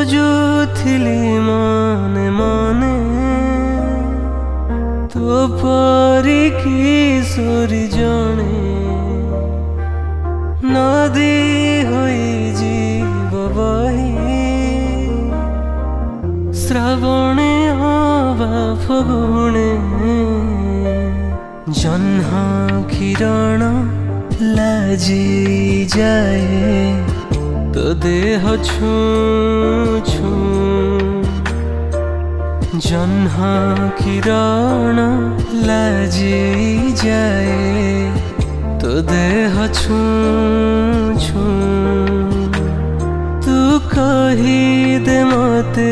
ଖୋଜୁଥିଲି ମନେ ମନେ ତୋ ପରି କିଶୋରୀ ଜଣେ ନଦୀ ହୋଇଯିବ ବହି ଶ୍ରାବଣେ ଅବା ଫଗୁଣେ ଜହ୍ନ କିରଣ ଲାଜି ଯାଏ तो देह छू छू जह्न किरण लाजी जाए तो देह छू छू तू कही दे मते